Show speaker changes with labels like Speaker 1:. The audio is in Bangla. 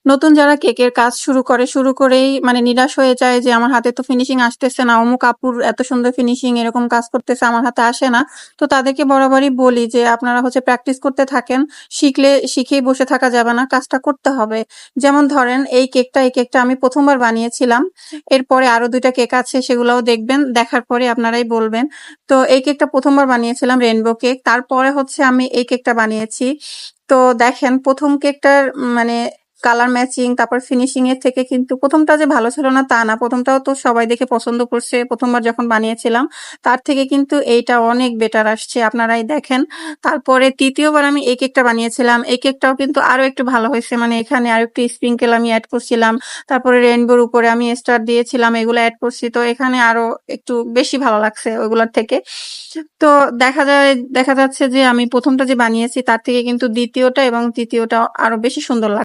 Speaker 1: নতুন যারা কেকের কাজ শুরু করেই মানে নিরাশ হয়ে যায় যে আমার হাতে তো ফিনিশিং আসতেছে না, অমুক আপুর এত সুন্দর ফিনিশিং এরকম কাজ করতেছে, আমার হাতে আসে না। তো তাদেরকে বরাবরই বলি যে আপনারা প্র্যাকটিস করতে থাকেন, শিখেই বসে থাকা যাবে না, কাজটা করতে হবে। যেমন ধরেন এই কেকটা আমি ১ম বার বানিয়েছিলাম। এরপরে আরো ২ টা কেক আছে, সেগুলাও দেখবেন। দেখার পরে আপনারাই বলবেন। তো এই কেকটা ১ম বার বানিয়েছিলাম রেইনবো কেক। তারপরে আমি এই কেকটা বানিয়েছি। তো দেখেন ১ম কেকটার মানে কালার ম্যাচিং, তারপর ফিনিশিং এর থেকে কিন্তু ১ম টা যে ভালো ছিল না তা না। ১ম টাও তো সবাই দেখে পছন্দ করছে ১ম বার যখন বানিয়েছিলাম। তার থেকে কিন্তু এইটা অনেক বেটার আসছে, আপনারাই দেখেন। তারপরে ৩য় বার আমি এই কেকটা বানিয়েছিলাম। এই কেকটাও কিন্তু আরো একটু ভালো হয়েছে, মানে এখানে আরেকটু স্প্রিংকেল আমি এড করছিলাম। তারপরে রেইনবোর উপরে আমি স্টার দিয়েছিলাম, এগুলো এড করছি। তো এখানে আরো একটু বেশি ভালো লাগছে ওইগুলোর থেকে। তো দেখা যাচ্ছে যে আমি ১ম টা যে বানিয়েছি তার থেকে কিন্তু ২য় টা এবং ৩য় টা আরো বেশি সুন্দর লাগছে।